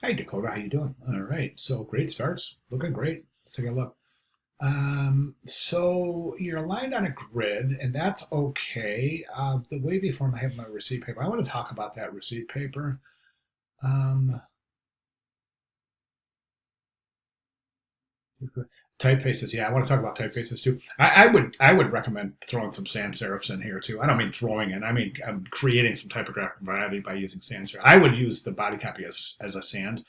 Hi, Dakota. How you doing? All right. So great starts. Looking great. Let's take a look. So you're aligned on a grid, and that's okay. The wavy form I have my receipt paper. I want to talk about that receipt paper. Um, Typefaces. Yeah, I want to talk about typefaces too. I would recommend throwing some sans serifs in here too. I don't mean throwing in. I mean creating some typographic variety by using sans serif. I would use the body copy as a sans.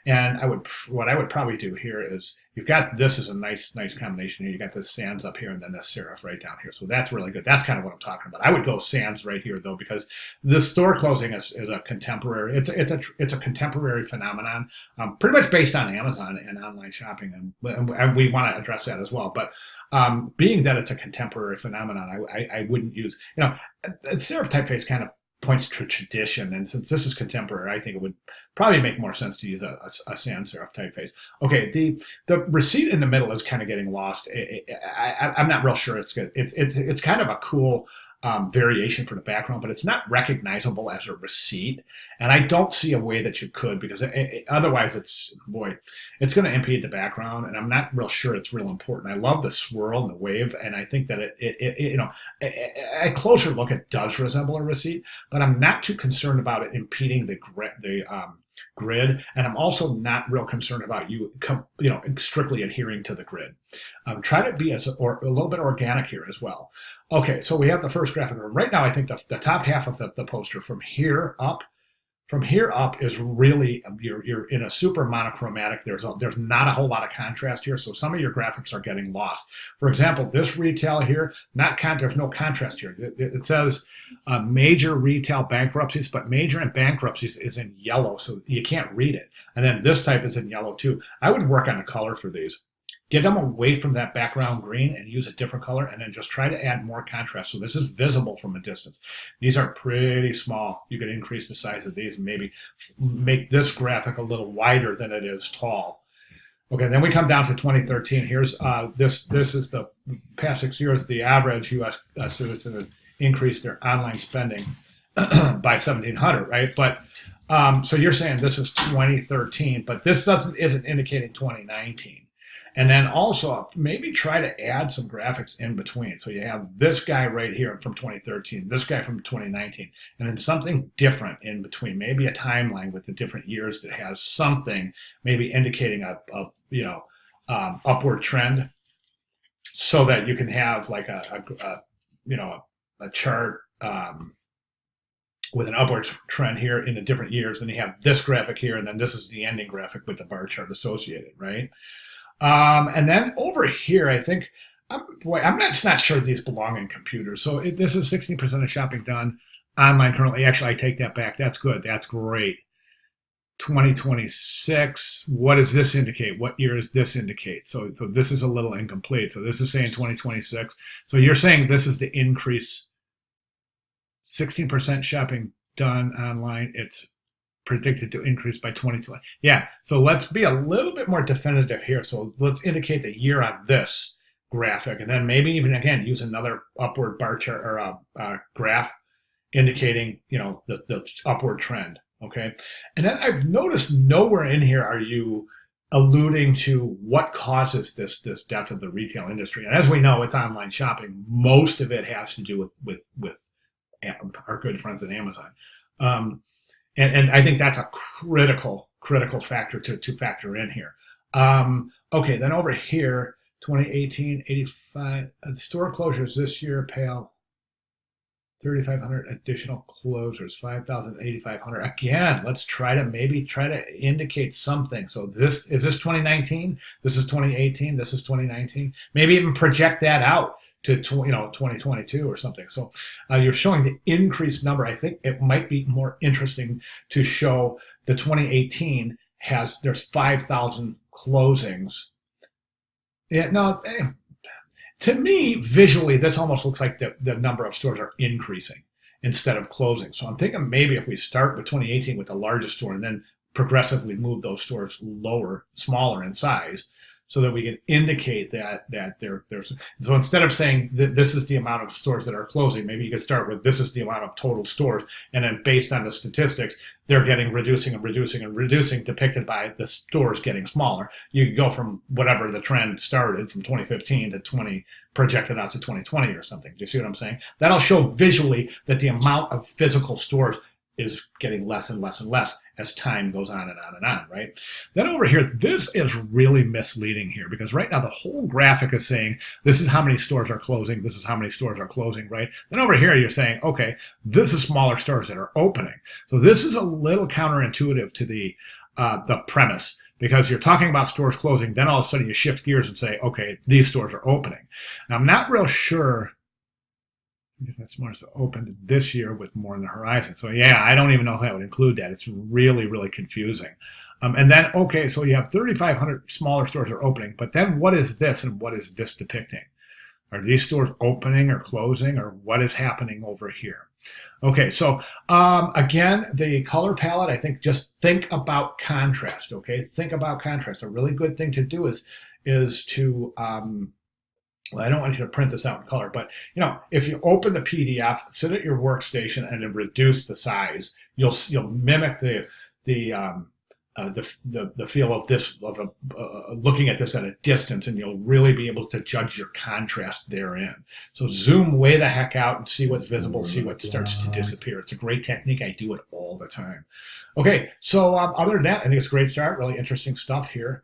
And what I would probably do here is you've got this is a nice combination here. You got this sans up here and then this serif right down here. So that's really good. That's kind of what I'm talking about. I would go sans right here though, because the store closing is a contemporary. It's a contemporary phenomenon, pretty much based on Amazon and online shopping, and we want to address that as well. But being that it's a contemporary phenomenon, I wouldn't use serif typeface kind of points to tradition. And since this is contemporary, I think it would probably make more sense to use a sans serif typeface. Okay, the receipt in the middle is kind of getting lost. I'm not real sure it's good. It's kind of a cool variation for the background, but it's not recognizable as a receipt. And I don't see a way that you could because otherwise it's going to impede the background. And I'm not real sure it's real important. I love the swirl and the wave, and I think that a closer look it does resemble a receipt, but I'm not too concerned about it impeding the grid, and I'm also not real concerned about strictly adhering to the grid. Try to be a little bit organic here as well. Okay, so we have the first graphic. Right now, I think the top half of the poster from here up is really you're in a super monochromatic. There's not a whole lot of contrast here, so some of your graphics are getting lost. For example, this retail here, there's no contrast here. It says major retail bankruptcies, but major and bankruptcies is in yellow, so you can't read it. And then this type is in yellow too. I would work on the color for these. Get them away from that background green and use a different color, and then just try to add more contrast. So this is visible from a distance. These are pretty small. You could increase the size of these and maybe make this graphic a little wider than it is tall. Okay, then we come down to 2013. Here's this is the past 6 years. The average U.S. Citizen has increased their online spending by 1,700, right? But so you're saying this is 2013, but this isn't indicating 2019. And then also maybe try to add some graphics in between. So you have this guy right here from 2013, this guy from 2019, and then something different in between. Maybe a timeline with the different years that has something maybe indicating a upward trend, so that you can have like a chart with an upward trend here in the different years. And you have this graphic here, and then this is the ending graphic with the bar chart associated, right? And then over here, I think, I'm not sure these belong in computers. So this is 16% of shopping done online currently. Actually, I take that back. That's good. That's great. 2026. What does this indicate? What year does this indicate? So this is a little incomplete. So this is saying 2026. So you're saying this is the increase. 16% shopping done online. It's predicted to increase by 2020. Yeah, so let's be a little bit more definitive here. So let's indicate the year on this graphic, and then maybe even again use another upward bar chart or a graph indicating the upward trend. Okay, and then I've noticed nowhere in here are you alluding to what causes this depth of the retail industry. And as we know, it's online shopping. Most of it has to do with our good friends at Amazon. And I think that's a critical factor to factor in here. Okay, then over here, 2018, 85 store closures this year, pale 3,500 additional closures, 5,000, 8,500. Again, let's try to indicate something. So is this 2019? This is 2018. This is 2019. Maybe even project that out to 2022 or something. So you're showing the increased number. I think it might be more interesting to show the 2018 there's 5,000 closings. Yeah, no. To me, visually, this almost looks like the number of stores are increasing instead of closing. So I'm thinking maybe if we start with 2018 with the largest store and then progressively move those stores smaller in size, so that we can indicate that there's. So instead of saying that this is the amount of stores that are closing, maybe you could start with this is the amount of total stores, and then based on the statistics, they're getting reducing and reducing and reducing, depicted by the stores getting smaller. You could go from whatever the trend started from 2015 to 20 projected out to 2020 or something. Do you see what I'm saying? That'll show visually that the amount of physical stores is getting less and less and less as time goes on and on and on, right? Then over here, this is really misleading here, because right now the whole graphic is saying this is how many stores are closing, this is how many stores are closing, right? Then over here you're saying, okay, this is smaller stores that are opening. So this is a little counterintuitive to the premise, because you're talking about stores closing, then all of a sudden you shift gears and say, okay, these stores are opening. Now I'm not real sure if that stores opened this year with more on the horizon. So yeah, I don't even know if that would include that. It's really, really confusing. And then, okay, so you have 3,500 smaller stores are opening, but then what is this and what is this depicting? Are these stores opening or closing, or what is happening over here? Okay, so again, the color palette, I think just think about contrast, okay? Think about contrast. A really good thing to do is to, well, I don't want you to print this out in color, but if you open the PDF, sit at your workstation, and then reduce the size, you'll mimic the feel of this, of looking at this at a distance, and you'll really be able to judge your contrast therein. So zoom way the heck out and see what's visible, see what starts to disappear. It's a great technique. I do it all the time. Okay, so other than that, I think it's a great start. Really interesting stuff here.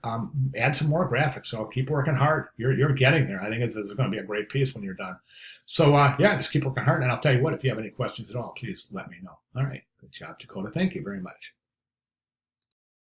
Add some more graphics. So keep working hard. You're getting there. I think it's going to be a great piece when you're done. So yeah, just keep working hard. And I'll tell you what, if you have any questions at all, please let me know. All right, good job, Dakota. Thank you very much.